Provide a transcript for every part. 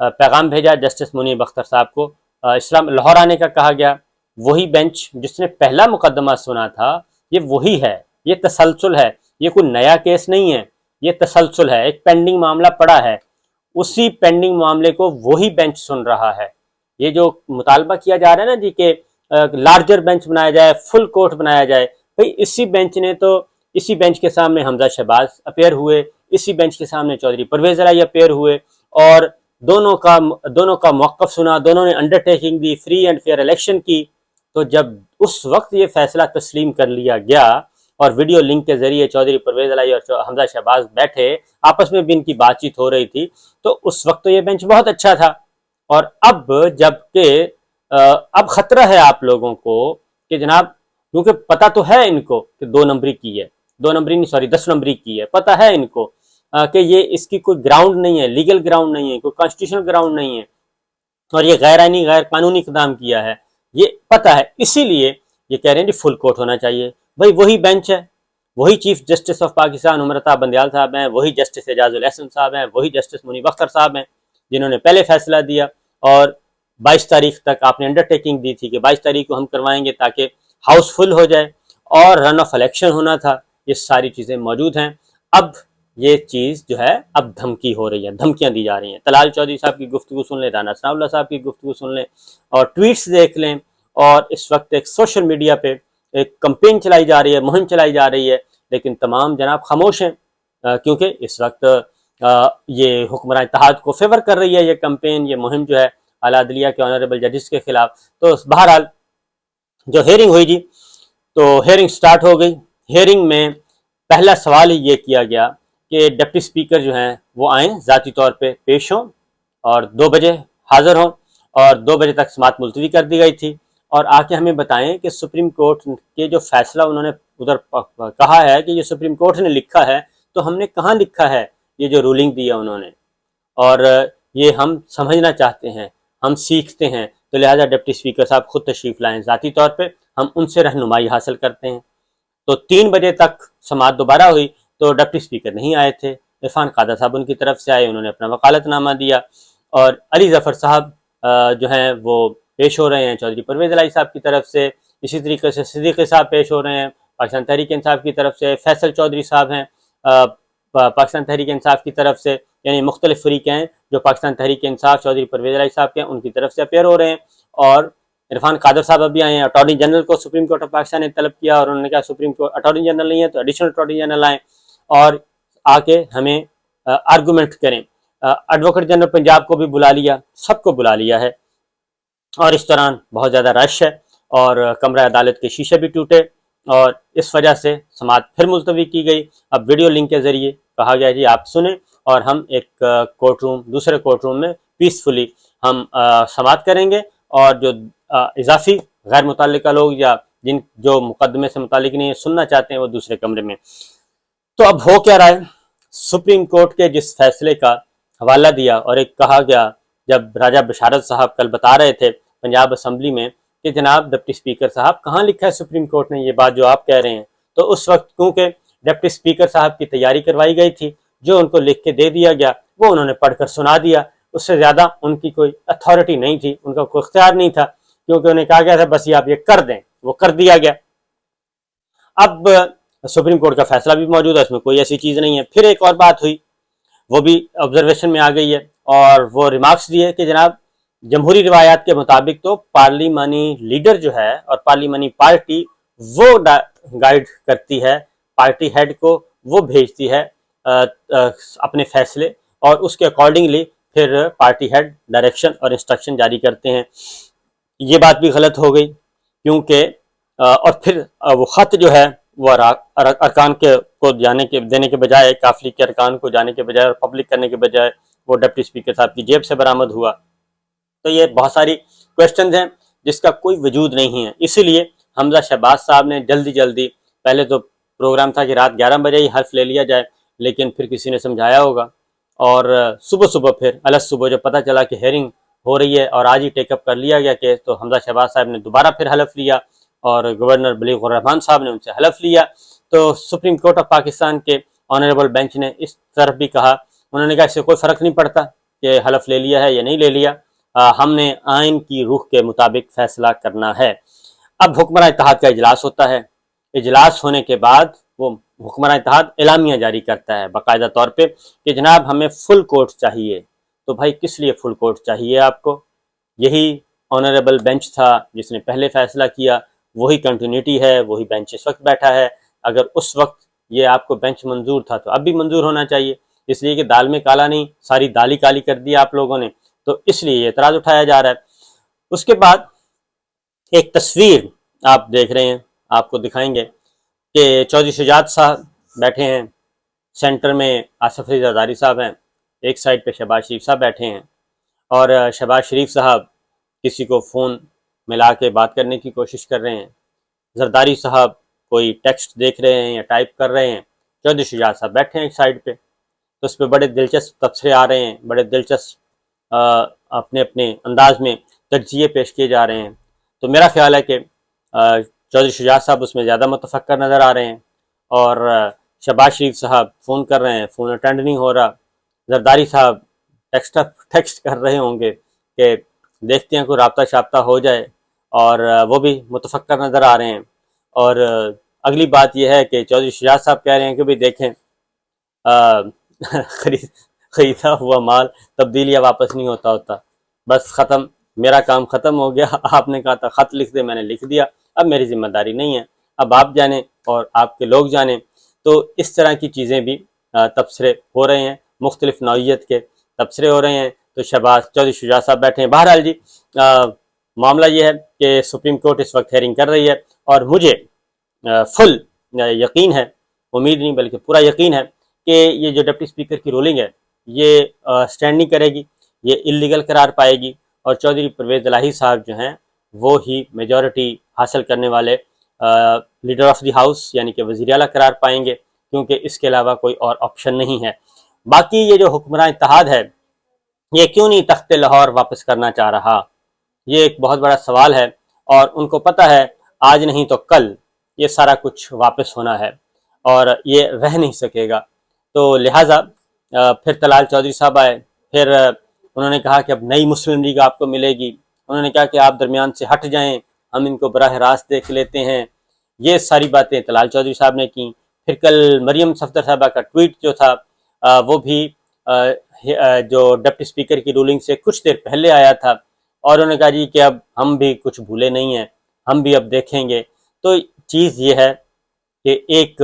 پیغام بھیجا جسٹس منیب اختر صاحب کو، اسلام لاہور آنے کا کہا گیا۔ وہی بینچ جس نے پہلا مقدمہ سنا تھا یہ وہی ہے، یہ تسلسل ہے، یہ کوئی نیا کیس نہیں ہے، یہ تسلسل ہے، ایک پینڈنگ معاملہ پڑا ہے، اسی پینڈنگ معاملے کو وہی بینچ سن رہا ہے۔ یہ جو مطالبہ کیا جا رہا ہے نا جی کہ لارجر بینچ بنایا جائے، فل کورٹ بنایا جائے، بھئی اسی بینچ کے سامنے حمزہ شہباز اپیئر ہوئے، اسی بینچ کے سامنے چودھری پرویز الہی اپیئر ہوئے، اور دونوں کا موقف سنا، دونوں نے انڈر ٹیکنگ دی، فری اینڈ فیئر الیکشن کی۔ تو جب اس وقت یہ فیصلہ تسلیم کر لیا گیا اور ویڈیو لنک کے ذریعے چودھری پرویز الہی اور حمزہ شہباز بیٹھے، آپس میں بھی ان کی بات چیت ہو رہی تھی، تو اس وقت تو یہ بینچ بہت اچھا تھا۔ اور اب جب کہ اب خطرہ ہے آپ لوگوں کو کہ جناب، کیونکہ پتہ تو ہے ان کو کہ 2 نمبری کی ہے، 10 نمبری کی ہے، پتہ ہے ان کو کہ یہ اس کی کوئی گراؤنڈ نہیں ہے، لیگل گراؤنڈ نہیں ہے، کوئی کانسٹیٹیوشنل گراؤنڈ نہیں ہے، اور یہ غیر آئینی غیر قانونی اقدام کیا ہے، یہ پتہ ہے۔ اسی لیے یہ کہہ رہے ہیں کہ فل کورٹ ہونا چاہیے۔ بھائی وہی بینچ ہے، وہی chief justice of Pakistan Umar Ata Bandial صاحب ہیں، وہی جسٹس اعجاز الاحسن صاحب ہیں، وہی جسٹس منیب اختر صاحب ہیں جنہوں نے پہلے فیصلہ دیا، اور 22 تاریخ تک آپ نے انڈر ٹیکنگ دی تھی کہ 22 تاریخ کو ہم کروائیں گے تاکہ ہاؤس فل ہو جائے، اور رن آف الیکشن ہونا تھا۔ یہ ساری چیزیں موجود ہیں۔ اب یہ چیز جو ہے اب دھمکی ہو رہی ہے، دھمکیاں دی جا رہی ہیں۔ طلال چودھری صاحب کی گفتگو سن لیں، رانا ثناء اللہ صاحب کی گفتگو سن لیں، اور ٹویٹس دیکھ لیں، اور اس وقت ایک سوشل میڈیا پہ ایک کمپین چلائی جا رہی ہے، مہم چلائی جا رہی ہے، لیکن تمام جناب خاموش ہیں، کیونکہ اس وقت یہ حکمراں اتحاد کو فیور کر رہی ہے یہ کمپین، یہ مہم جو ہے اعلیٰ عدلیہ کے آنریبل ججز کے خلاف۔ تو بہرحال جو ہیئرنگ ہوئی جی، تو ہیئرنگ سٹارٹ ہو گئی۔ ہیئرنگ میں پہلا سوال ہی یہ کیا گیا کہ ڈپٹی سپیکر جو ہیں وہ آئیں، ذاتی طور پہ پیش ہوں اور 2 بجے حاضر ہوں، اور 2 بجے تک سماعت ملتوی کر دی گئی تھی، اور آ کے ہمیں بتائیں کہ سپریم کورٹ کے جو فیصلہ انہوں نے ادھر کہا ہے کہ یہ سپریم کورٹ نے لکھا ہے، تو ہم نے کہاں لکھا ہے یہ جو رولنگ دی ہے انہوں نے، اور یہ ہم سمجھنا چاہتے ہیں، ہم سیکھتے ہیں، تو لہٰذا ڈپٹی اسپیکر صاحب خود تشریف لائیں ذاتی طور پہ، ہم ان سے رہنمائی حاصل کرتے ہیں۔ تو 3 بجے تک سماعت دوبارہ ہوئی، تو ڈپٹی اسپیکر نہیں آئے تھے، عرفان قادر صاحب ان کی طرف سے آئے، انہوں نے اپنا وکالت نامہ دیا، اور علی ظفر صاحب جو ہیں وہ پیش ہو رہے ہیں چودھری پرویز الہی صاحب کی طرف سے، اسی طریقے سے صدیقی صاحب پیش ہو رہے ہیں پاکستان تحریک انصاف کی طرف سے، فیصل چودھری صاحب ہیں پاکستان تحریک انصاف کی طرف سے، یعنی مختلف فریق ہیں جو پاکستان تحریک انصاف چودھری پرویز الہی صاحب کے ہیں ان کی طرف سے اپیئر ہو رہے ہیں، اور عرفان قادر صاحب ابھی آئے ہیں۔ اٹارنی جنرل کو سپریم کورٹ آف پاکستان نے طلب کیا، اور انہوں نے کہا سپریم کورٹ اٹارنی جنرل نہیں ہے تو ایڈیشنل اٹارنی جنرل آئیں اور آ کے ہمیں آرگومنٹ کریں۔ ایڈوکیٹ جنرل پنجاب کو بھی بلا لیا، سب کو بلا لیا ہے، اور اس دوران بہت زیادہ رش ہے، اور کمرہ عدالت کے شیشے بھی ٹوٹے، اور اس وجہ سے سماعت پھر ملتوی کی گئی۔ اب ویڈیو لنک کے ذریعے کہا گیا جی آپ سنیں، اور ہم ایک دوسرے کورٹ روم میں پیسفلی ہم سماعت کریں گے، اور جو اضافی غیر متعلقہ لوگ یا جو مقدمے سے متعلق نہیں سننا چاہتے ہیں وہ دوسرے کمرے میں۔ تو اب ہو کیا رہا ہے؟ سپریم کورٹ کے جس فیصلے کا حوالہ دیا، اور ایک کہا گیا جب راجہ بشارت صاحب کل بتا رہے تھے پنجاب اسمبلی میں کہ جناب ڈپٹی اسپیکر صاحب کہاں لکھا ہے سپریم کورٹ نے یہ بات جو آپ کہہ رہے ہیں، تو اس وقت کیونکہ ڈپٹی اسپیکر صاحب کی تیاری کروائی گئی تھی، جو ان کو لکھ کے دے دیا گیا وہ انہوں نے پڑھ کر سنا دیا، اس سے زیادہ ان کی کوئی اتھارٹی نہیں تھی، ان کا کوئی اختیار نہیں تھا، کیونکہ انہیں کہا گیا تھا بس یہ آپ یہ کر دیں، وہ کر دیا گیا۔ اب سپریم کورٹ کا فیصلہ بھی موجود ہے، اس میں کوئی ایسی چیز نہیں ہے۔ پھر ایک اور بات ہوئی، وہ بھی آبزرویشن میں آ گئی ہے، اور وہ ریمارکس دیے کہ جناب جمہوری روایات کے مطابق تو پارلیمانی لیڈر جو ہے اور پارلیمانی پارٹی وہ گائیڈ کرتی ہے پارٹی ہیڈ کو، وہ بھیجتی ہے اپنے فیصلے، اور اس کے اکارڈنگلی پھر پارٹی ہیڈ ڈائریکشن اور انسٹرکشن جاری کرتے ہیں۔ یہ بات بھی غلط ہو گئی، کیونکہ اور پھر وہ خط جو ہے وہ ارکان کو دینے کے بجائے، کافلی کے ارکان کو جانے کے بجائے اور پبلک کرنے کے بجائے وہ ڈپٹی اسپیکر صاحب کی جیب سے برآمد ہوا۔ تو یہ بہت ساری کویشچنز ہیں جس کا کوئی وجود نہیں ہے، اسی لیے حمزہ شہباز صاحب نے جلدی پہلے تو پروگرام تھا کہ رات 11 بجے ہی حلف لے لیا جائے، لیکن پھر کسی نے سمجھایا ہوگا، اور صبح پھر الگ صبح جب پتہ چلا کہ ہیئرنگ ہو رہی ہے اور آج ہی ٹیک اپ کر لیا گیا کیس، تو حمزہ شہباز صاحب نے دوبارہ پھر حلف لیا، اور گورنر بلیغ الرحمان صاحب نے ان سے حلف لیا۔ تو سپریم کورٹ آف پاکستان کے آنریبل بینچ نے اس طرف بھی کہا، انہوں نے کہا اس سے کوئی فرق نہیں پڑتا کہ حلف لے لیا ہے یا نہیں لے لیا، ہم نے آئین کی روح کے مطابق فیصلہ کرنا ہے۔ اب حکمراں اتحاد کا اجلاس ہوتا ہے، اجلاس ہونے کے بعد وہ حکمراں اتحاد اعلامیہ جاری کرتا ہے باقاعدہ طور پہ کہ جناب ہمیں فل کورٹ چاہیے۔ تو بھائی کس لیے فل کورٹ چاہیے آپ کو؟ یہی آنریبل بینچ تھا جس نے پہلے فیصلہ کیا، وہی کنٹینیوٹی ہے، وہی بینچ اس وقت بیٹھا ہے۔ اگر اس وقت یہ آپ کو بینچ منظور تھا تو اب بھی منظور ہونا چاہیے، اس لیے کہ دال میں کالا نہیں، ساری دال ہی کالی کر دی آپ لوگوں نے، تو اس لیے یہ اعتراض اٹھایا جا رہا ہے۔ اس کے بعد ایک تصویر آپ دیکھ رہے ہیں، آپ کو دکھائیں گے کہ چودھری شجاعت صاحب بیٹھے ہیں، سینٹر میں آصف علی زرداری صاحب ہیں، ایک سائڈ پہ شہباز شریف صاحب بیٹھے ہیں، اور شہباز شریف صاحب کسی کو فون ملا کے بات کرنے کی کوشش کر رہے ہیں، زرداری صاحب کوئی ٹیکسٹ دیکھ رہے ہیں یا ٹائپ کر رہے ہیں، چودھری شجاعت صاحب بیٹھے ہیں ایک سائڈ پہ۔ تو اس پہ بڑے دلچسپ تبصرے آ رہے ہیں، بڑے دلچسپ اپنے اپنے انداز میں تجزیے پیش کیے جا رہے ہیں۔ تو میرا خیال ہے کہ چودھری شجاعت صاحب اس میں زیادہ متفکر نظر آ رہے ہیں، اور شہباز شریف صاحب فون کر رہے ہیں، فون اٹینڈ نہیں ہو رہا، زرداری صاحب ٹیکسٹ کر رہے ہوں گے کہ دیکھتے ہیں کوئی رابطہ شابطہ ہو جائے، اور وہ بھی متفکر نظر آ رہے ہیں۔ اور اگلی بات یہ ہے کہ چودھری شجاعت صاحب کہہ رہے ہیں کہ بھئی دیکھیں خریدا ہوا مال تبدیلیاں واپس نہیں ہوتا، بس ختم، میرا کام ختم ہو گیا، آپ نے کہا تھا خط لکھ دے، میں نے لکھ دیا، اب میری ذمہ داری نہیں ہے، اب آپ جانیں اور آپ کے لوگ جانیں۔ تو اس طرح کی چیزیں بھی تبصرے ہو رہے ہیں، مختلف نوعیت کے تبصرے ہو رہے ہیں۔ تو چودھری شجاعت صاحب بیٹھے ہیں۔ بہرحال جی معاملہ یہ ہے کہ سپریم کورٹ اس وقت ہیئرنگ کر رہی ہے، اور مجھے فل یقین ہے، امید نہیں بلکہ پورا یقین ہے کہ یہ جو ڈپٹی اسپیکر کی رولنگ ہے یہ سٹینڈ نہیں کرے گی، یہ اللیگل قرار پائے گی، اور چودھری پرویز الہی صاحب جو ہیں وہ ہی میجورٹی حاصل کرنے والے لیڈر آف دی ہاؤس یعنی کہ وزیر اعلیٰ قرار پائیں گے، کیونکہ اس کے علاوہ کوئی اور آپشن نہیں ہے۔ باقی یہ جو حکمراں اتحاد ہے یہ کیوں نہیں تخت لاہور واپس کرنا چاہ رہا، یہ ایک بہت بڑا سوال ہے، اور ان کو پتہ ہے آج نہیں تو کل یہ سارا کچھ واپس ہونا ہے اور یہ رہ نہیں سکے گا۔ تو لہٰذا پھر طلال چودھری صاحب آئے، پھر انہوں نے کہا کہ اب نئی مسلم لیگ آپ کو ملے گی، انہوں نے کہا کہ آپ درمیان سے ہٹ جائیں، ہم ان کو براہ راست دیکھ لیتے ہیں، یہ ساری باتیں طلال چودھری صاحب نے کی۔ پھر کل مریم صفدر صاحبہ کا ٹویٹ جو تھا وہ بھی جو ڈپٹی اسپیکر کی رولنگ سے کچھ دیر پہلے آیا تھا، اور انہوں نے کہا جی کہ اب ہم بھی کچھ بھولے نہیں ہیں، ہم بھی اب دیکھیں گے۔ تو چیز یہ ہے کہ ایک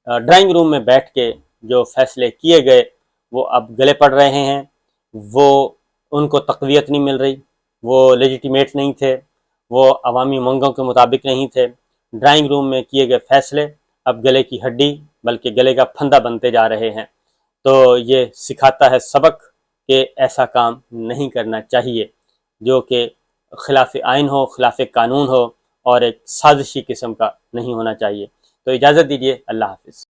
ڈرائنگ روم میں بیٹھ کے جو فیصلے کیے گئے وہ اب گلے پڑ رہے ہیں، وہ ان کو تقویت نہیں مل رہی، وہ لیجیٹیمیٹ نہیں تھے، وہ عوامی منگوں کے مطابق نہیں تھے۔ ڈرائنگ روم میں کیے گئے فیصلے اب گلے کی ہڈی بلکہ گلے کا پھندا بنتے جا رہے ہیں۔ تو یہ سکھاتا ہے سبق کہ ایسا کام نہیں کرنا چاہیے، جو کہ خلاف آئین ہو، خلاف قانون ہو، اور ایک سازشی قسم کا نہیں ہونا چاہیے۔ تو اجازت دیجیے، اللہ حافظ۔